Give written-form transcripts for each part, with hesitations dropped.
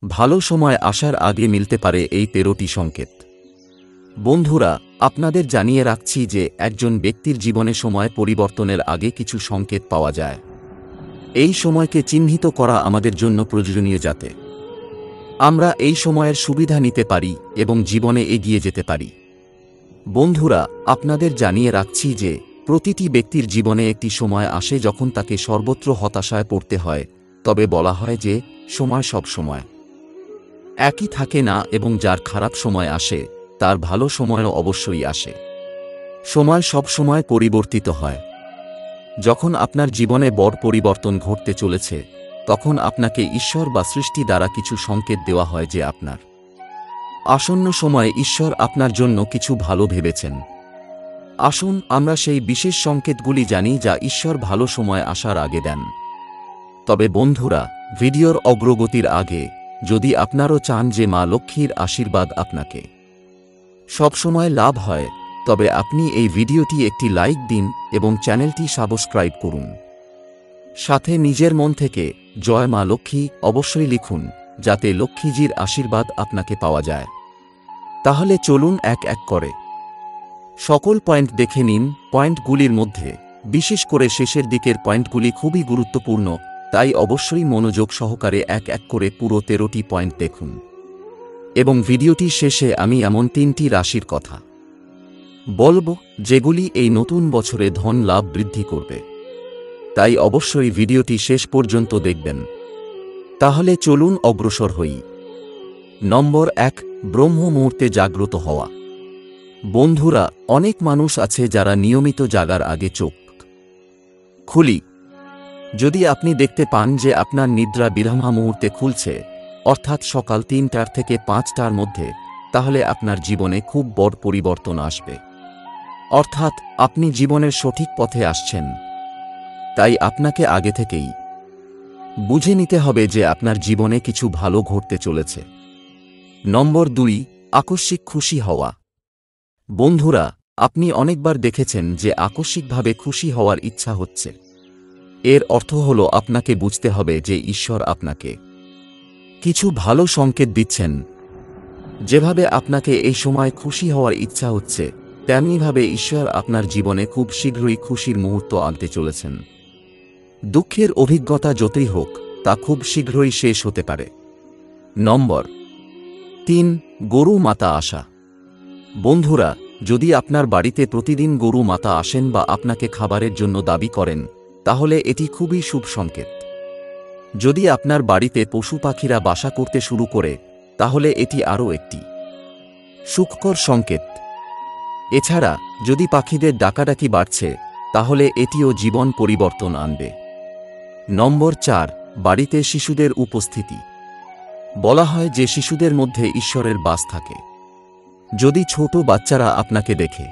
ভালো সময় আসার আগে মিলতে পারে এই 13টি সংকেত। বন্ধুরা, আপনাদের জানিয়ে রাখছি যে একজন ব্যক্তির জীবনে সময় পরিবর্তনের আগে কিছু সংকেত পাওয়া যায়। এই সময়কে চিহ্নিত করা আমাদের জন্য প্রয়োজনীয় যাতে আমরা এই সময়ের সুবিধা নিতে পারি এবং জীবনে এগিয়ে যেতে পারি। বন্ধুরা, আপনাদের জানিয়ে রাখছি যে প্রতিটি ব্যক্তির জীবনে একটি সময় আসে যখন তাকে সর্বত্র হতাশায় পড়তে হয়, তবে বলা হয় যে সময় সব সময় একই থাকে না এবং যার খারাপ সময় আসে তার ভালো সময়ও অবশ্যই আসে। সময় সব সময় পরিবর্তিত হয়। যখন আপনার জীবনে বড় পরিবর্তন ঘটতে চলেছে, তখন আপনাকে ঈশ্বর বা সৃষ্টি দ্বারা কিছু সংকেত দেওয়া হয় যে আপনার আসন্ন সময়ে ঈশ্বর আপনার জন্য কিছু ভালো ভেবেছেন। আসুন আমরা সেই বিশেষ সংকেতগুলি জানি যা ঈশ্বর ভালো সময় আসার আগে দেন। তবে বন্ধুরা, ভিডিওর অগ্রগতির আগে যদি আপনারও চান যে মা লক্ষ্মীর আশীর্বাদ আপনাকে সবসময় লাভ হয়, তবে আপনি এই ভিডিওটি একটি লাইক দিন এবং চ্যানেলটি সাবস্ক্রাইব করুন। সাথে নিজের মন থেকে জয় মা লক্ষ্মী অবশ্যই লিখুন, যাতে লক্ষ্মীজির আশীর্বাদ আপনাকে পাওয়া যায়। তাহলে চলুন এক এক করে সকল পয়েন্ট দেখে নিন। পয়েন্টগুলির মধ্যে বিশেষ করে শেষের দিকের পয়েন্টগুলি খুবই গুরুত্বপূর্ণ, তাই অবশ্যই মনোযোগ সহকারে এক এক করে পুরো 13টি পয়েন্ট দেখুন। এবং ভিডিওটির শেষে আমি এমন 3টি রাশির কথা বলবো যেগুলি এই নতুন বছরে ধন লাভ বৃদ্ধি করবে, তাই অবশ্যই ভিডিওটি শেষ পর্যন্ত দেখবেন। তাহলে চলুন অগ্রসর হই। নম্বর 1, ব্রহ্ম মুহূর্তে জাগ্রত হওয়া। বন্ধুরা, অনেক মানুষ আছে যারা নিয়মিত জাগার আগে চোখ খুলি। যদি আপনি দেখতে পান যে আপনার নিদ্রা ব্রহ্ম মুহূর্তে খুলছে, অর্থাৎ সকাল 3টা থেকে 5টার মধ্যে, তাহলে আপনার জীবনে খুব বড় পরিবর্তন আসবে। অর্থাৎ আপনি জীবনের সঠিক পথে আসছেন। তাই আপনাকে আগে থেকেই বুঝে নিতে হবে যে আপনার জীবনে কিছু ভালো ঘটতে চলেছে। নম্বর 2, আকস্মিক খুশি হওয়া। বন্ধুরা, আপনি অনেকবার দেখেছেন যে আকস্মিকভাবে খুশি হওয়ার ইচ্ছা হচ্ছে। এর অর্থ হল আপনাকে বুঝতে হবে যে ঈশ্বর আপনাকে কিছু ভালো সংকেত দিচ্ছেন। যেভাবে আপনাকে এই সময় খুশি হওয়ার ইচ্ছা হচ্ছে, তেমনিভাবে ঈশ্বর আপনার জীবনে খুব শীঘ্রই খুশির মুহূর্ত আনতে চলেছেন। দুঃখের অভিজ্ঞতা যতই হোক, তা খুব শীঘ্রই শেষ হতে পারে। নম্বর 3, গরু মাতা আসা। বন্ধুরা, যদি আপনার বাড়িতে প্রতিদিন গরু মাতা আসেন বা আপনাকে খাবারের জন্য দাবি করেন, তাহলে এটি খুবই শুভ সংকেত। যদি আপনার বাড়িতে পশু পাখিরা বাসা করতে শুরু করে, তাহলে এটি আরও একটি সুখকর সংকেত। এছাড়া যদি পাখিদের ডাকাডাকি বাড়ছে, তাহলে এটিও জীবন পরিবর্তন আনবে। নম্বর 4, বাড়িতে শিশুদের উপস্থিতি। বলা হয় যে শিশুদের মধ্যে ঈশ্বরের বাস থাকে। যদি ছোট বাচ্চারা আপনাকে দেখে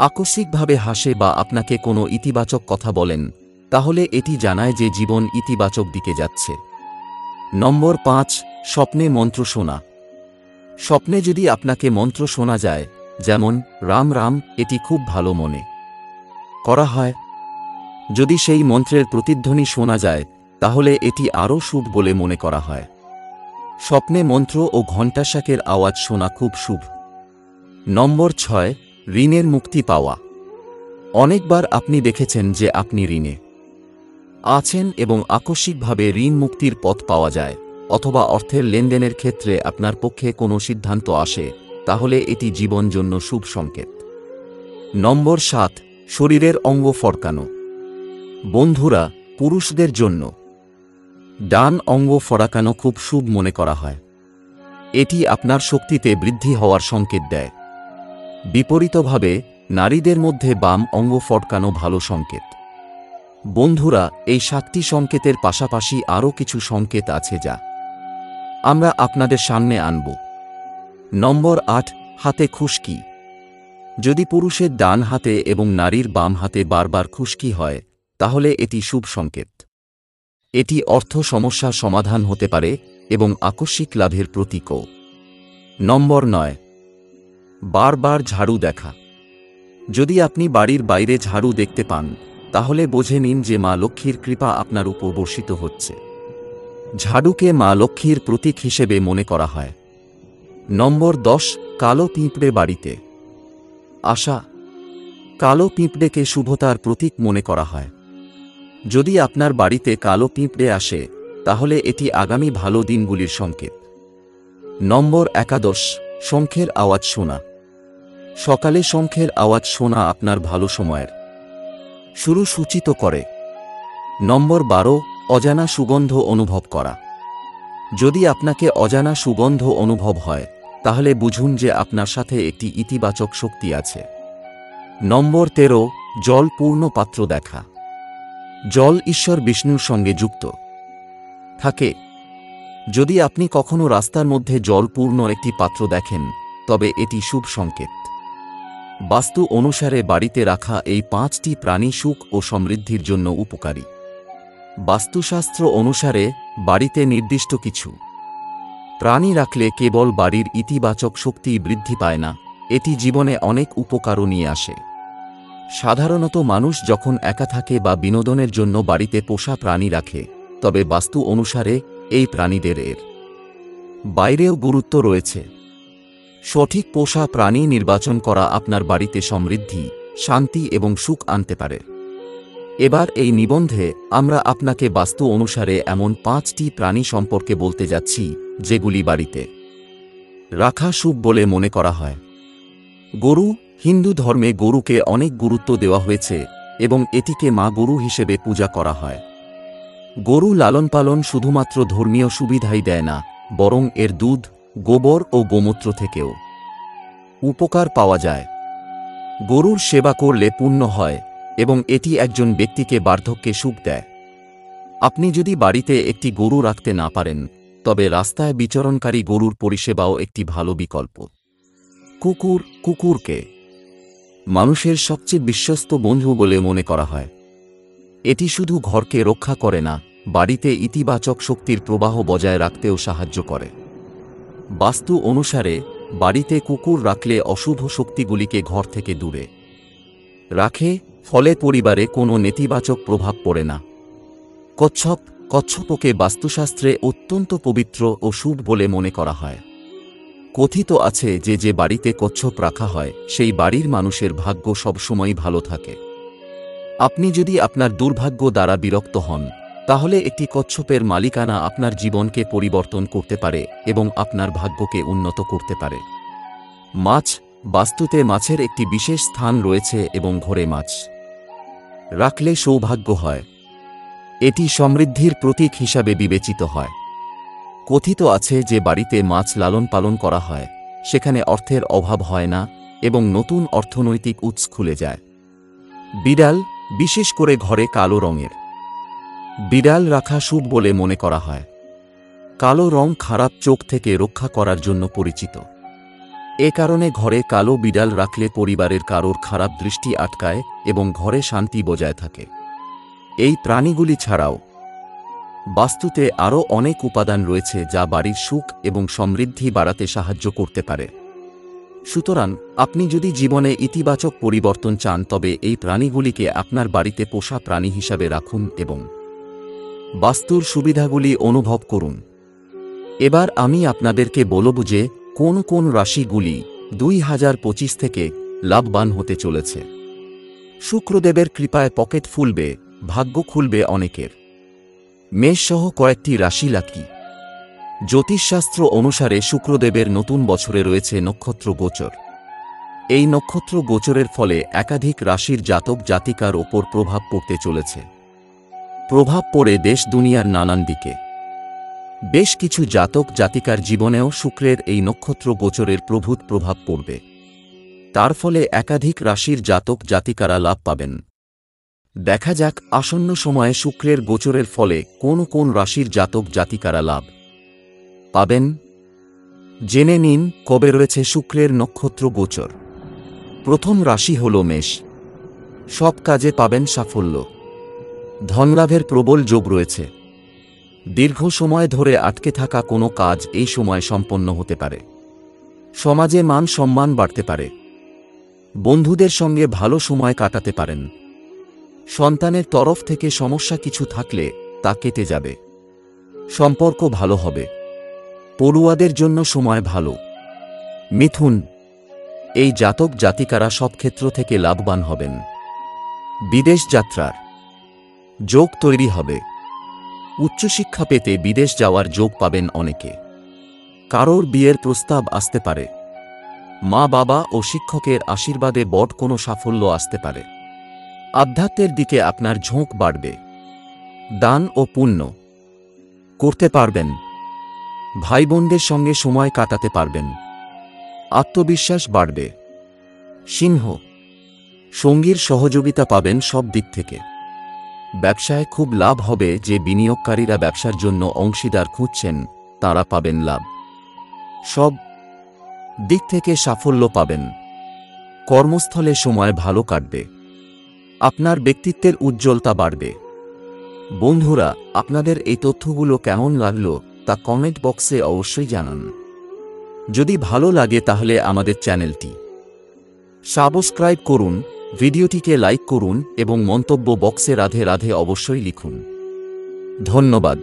আকস্মিকভাবে হাসে বা আপনাকে কোনো ইতিবাচক কথা বলেন, তাহলে এটি জানায় যে জীবন ইতিবাচক দিকে যাচ্ছে। নম্বর 5, স্বপ্নে মন্ত্র শোনা। স্বপ্নে যদি আপনাকে মন্ত্র শোনা যায়, যেমন রাম রাম, এটি খুব ভালো মনে করা হয়। যদি সেই মন্ত্রের প্রতিধ্বনি শোনা যায়, তাহলে এটি আরও শুভ বলে মনে করা হয়। স্বপ্নে মন্ত্র ও ঘণ্টাশাকের আওয়াজ শোনা খুব শুভ। নম্বর 6, ঋণের মুক্তি পাওয়া। অনেকবার আপনি দেখেছেন যে আপনি ঋণে আছেন এবং আকস্মিকভাবে ঋণ মুক্তির পথ পাওয়া যায়, অথবা অর্থের লেনদেনের ক্ষেত্রে আপনার পক্ষে কোনো সিদ্ধান্ত আসে, তাহলে এটি জীবন জন্য শুভ সংকেত। নম্বর 7, শরীরের অঙ্গ ফরকানো। বন্ধুরা, পুরুষদের জন্য ডান অঙ্গ ফরাকানো খুব শুভ মনে করা হয়। এটি আপনার শক্তিতে বৃদ্ধি হওয়ার সংকেত দেয়। বিপরীতভাবে নারীদের মধ্যে বাম অঙ্গ ফটকানো ভালো সংকেত। বন্ধুরা, এই 7টি সংকেতের পাশাপাশি আরও কিছু সংকেত আছে যা আমরা আপনাদের সামনে আনব। নম্বর 8, হাতে খুশকি। যদি পুরুষের ডান হাতে এবং নারীর বাম হাতে বারবার খুশকি হয়, তাহলে এটি শুভ সংকেত। এটি অর্থ সমস্যার সমাধান হতে পারে এবং আকস্মিক লাভের প্রতীকও। নম্বর 9, বারবার ঝাড়ু দেখা। যদি আপনি বাড়ির বাইরে ঝাড়ু দেখতে পান, তাহলে বুঝে নিন যে মা লক্ষ্মীর কৃপা আপনার উপর বর্ষিত হচ্ছে। ঝাড়ুকে মা লক্ষ্মীর প্রতীক হিসেবে মনে করা হয়। নম্বর 10, কালো পিঁপড়ে বাড়িতে আসা। কালো পিঁপড়েকে শুভতার প্রতীক মনে করা হয়। যদি আপনার বাড়িতে কালো পিঁপড়ে আসে তাহলে এটি আগামী ভালো দিনগুলির সংকেত। নম্বর 11, শঙ্খের আওয়াজ শোনা। সকালে শঙ্খের আওয়াজ শোনা আপনার ভালো সময়ের শুরু সূচিত করে। নম্বর 12, অজানা সুগন্ধ অনুভব করা। যদি আপনাকে অজানা সুগন্ধ অনুভব হয় তাহলে বুঝুন যে আপনার সাথে একটি ইতিবাচক শক্তি আছে। নম্বর 13, জল পূর্ণ পাত্র দেখা। জল ঈশ্বর বিষ্ণুর সঙ্গে যুক্ত থাকে। যদি আপনি কখনো রাস্তার মধ্যে জলপূর্ণ একটি পাত্র দেখেন তবে এটি শুভ সংকেত। বাস্তু অনুসারে বাড়িতে রাখা এই 5টি প্রাণী সুখ ও সমৃদ্ধির জন্য উপকারী। বাস্তুশাস্ত্র অনুসারে বাড়িতে নির্দিষ্ট কিছু প্রাণী রাখলে কেবল বাড়ির ইতিবাচক শক্তি বৃদ্ধি পায় না, এটি জীবনে অনেক উপকারও নিয়ে আসে। সাধারণত মানুষ যখন একা থাকে বা বিনোদনের জন্য বাড়িতে পোষা প্রাণী রাখে, তবে বাস্তু অনুসারে এই প্রাণীদের এর বাইরেও গুরুত্ব রয়েছে। সঠিক পোষা প্রাণী নির্বাচন করা আপনার বাড়িতে সমৃদ্ধি, শান্তি এবং সুখ আনতে পারে। এবার এই নিবন্ধে আমরা আপনাকে বাস্তু অনুসারে এমন 5টি প্রাণী সম্পর্কে বলতে যাচ্ছি যেগুলি বাড়িতে রাখা শুভ বলে মনে করা হয়। গরু। হিন্দু ধর্মে গরুকে অনেক গুরুত্ব দেওয়া হয়েছে এবং এটিকে মা গরু হিসেবে পূজা করা হয়। গরু লালন পালন শুধুমাত্র ধর্মীয় সুবিধাই দেয় না, বরং এর দুধ, গোবর ও গোমূত্র থেকেও উপকার পাওয়া যায়। গরুর সেবা করলে পুণ্য হয় এবং এটি একজন ব্যক্তিকে বার্ধক্যে সুখ দেয়। আপনি যদি বাড়িতে একটি গরু রাখতে না পারেন তবে রাস্তায় বিচরণকারী গরুর পরিষেবাও একটি ভালো বিকল্প। কুকুর। কুকুরকে মানুষের সবচেয়ে বিশ্বস্ত বন্ধু বলে মনে করা হয়। এটি শুধু ঘরকে রক্ষা করে না, বাড়িতে ইতিবাচক শক্তির প্রবাহ বজায় রাখতেও সাহায্য করে। বাস্তু অনুসারে বাড়িতে কুকুর রাখলে অশুভ শক্তিগুলিকে ঘর থেকে দূরে রাখে, ফলে পরিবারে কোনো নেতিবাচক প্রভাব পড়ে না। কচ্ছপ। কচ্ছপকে বাস্তুশাস্ত্রে অত্যন্ত পবিত্র ও শুভ বলে মনে করা হয়। কথিত আছে যে যে বাড়িতে কচ্ছপ রাখা হয় সেই বাড়ির মানুষের ভাগ্য সবসময় ভালো থাকে। আপনি যদি আপনার দুর্ভাগ্য দ্বারা বিরক্ত হন তাহলে একটি কচ্ছপের মালিকানা আপনার জীবনকে পরিবর্তন করতে পারে এবং আপনার ভাগ্যকে উন্নত করতে পারে। মাছ। বাস্তুতে মাছের একটি বিশেষ স্থান রয়েছে এবং ঘরে মাছ রাখলে সৌভাগ্য হয়। এটি সমৃদ্ধির প্রতীক হিসাবে বিবেচিত হয়। কথিত আছে যে বাড়িতে মাছ লালন পালন করা হয় সেখানে অর্থের অভাব হয় না এবং নতুন অর্থনৈতিক উৎস খুলে যায়। বিড়াল। বিশেষ করে ঘরে কালো রঙের বিড়াল রাখা শুভ বলে মনে করা হয়। কালো রং খারাপ চোখ থেকে রক্ষা করার জন্য পরিচিত। এ কারণে ঘরে কালো বিড়াল রাখলে পরিবারের কারোর খারাপ দৃষ্টি আটকায় এবং ঘরে শান্তি বজায় থাকে। এই প্রাণীগুলি ছাড়াও বাস্তুতে আরও অনেক উপাদান রয়েছে যা বাড়ির সুখ এবং সমৃদ্ধি বাড়াতে সাহায্য করতে পারে। সুতরাং আপনি যদি জীবনে ইতিবাচক পরিবর্তন চান তবে এই প্রাণীগুলিকে আপনার বাড়িতে পোষা প্রাণী হিসাবে রাখুন এবং বাস্তুর সুবিধাগুলি অনুভব করুন। এবার আমি আপনাদেরকে বলব যে কোন কোন রাশিগুলি 2025 থেকে লাভবান হতে চলেছে। শুক্রদেবের কৃপায় পকেট ফুলবে, ভাগ্য খুলবে অনেকের। মেষ সহ কয়েকটি রাশি লাকি। জ্যোতিষশাস্ত্র অনুসারে শুক্রদেবের নতুন বছরে রয়েছে নক্ষত্র গোচর। এই নক্ষত্র গোচরের ফলে একাধিক রাশির জাতক জাতিকার ওপর প্রভাব পড়তে চলেছে। প্রভাব পড়ে দেশ দুনিয়ার নানান দিকে। বেশ কিছু জাতক জাতিকার জীবনেও শুক্রের এই নক্ষত্র গোচরের প্রভূত প্রভাব পড়বে। তার ফলে একাধিক রাশির জাতক জাতিকারা লাভ পাবেন। দেখা যাক আসন্ন সময়ে শুক্রের গোচরের ফলে কোন কোন রাশির জাতক জাতিকারা লাভ পাবেন। জেনে নিন কবে রয়েছে শুক্রের নক্ষত্র গোচর। প্রথম রাশি হল মেষ। সব কাজে পাবেন সাফল্য। ধনলাভের প্রবল যোগ রয়েছে। দীর্ঘ সময় ধরে আটকে থাকা কোনো কাজ এই সময় সম্পন্ন হতে পারে। সমাজে মান সম্মান বাড়তে পারে। বন্ধুদের সঙ্গে ভালো সময় কাটাতে পারেন। সন্তানের তরফ থেকে সমস্যা কিছু থাকলে তা কেটে যাবে। সম্পর্ক ভালো হবে। পড়ুয়াদের জন্য সময় ভালো। মিথুন, এই জাতক জাতিকারা সব ক্ষেত্র থেকে লাভবান হবেন। বিদেশ যাত্রার যোগ তৈরি হবে। উচ্চশিক্ষা পেতে বিদেশ যাওয়ার যোগ পাবেন অনেকে। কারোর বিয়ের প্রস্তাব আসতে পারে। মা বাবা ও শিক্ষকের আশীর্বাদে বড় কোনো সাফল্য আসতে পারে। আধ্যাত্মের দিকে আপনার ঝোঁক বাড়বে। দান ও পুণ্য করতে পারবেন। ভাই বোনদের সঙ্গে সময় কাটাতে পারবেন। আত্মবিশ্বাস বাড়বে। সিংহ, সঙ্গীর সহযোগিতা পাবেন সব দিক থেকে। ব্যবসায় খুব লাভ হবে। যে বিনিয়োগকারীরা ব্যবসার জন্য অংশীদার খুঁজছেন তারা পাবেন লাভ। সব দিক থেকে সাফল্য পাবেন। কর্মস্থলে সময় ভালো কাটবে। আপনার ব্যক্তিত্বের উজ্জ্বলতা বাড়বে। বন্ধুরা, আপনাদের এই তথ্যগুলো কেমন লাগলো তা কমেন্ট বক্সে অবশ্যই জানান। যদি ভালো লাগে তাহলে আমাদের চ্যানেলটি সাবস্ক্রাইব করুন, ভিডিওটিকে লাইক করুন এবং মন্তব্য বক্সে রাধে রাধে অবশ্যই লিখুন। ধন্যবাদ।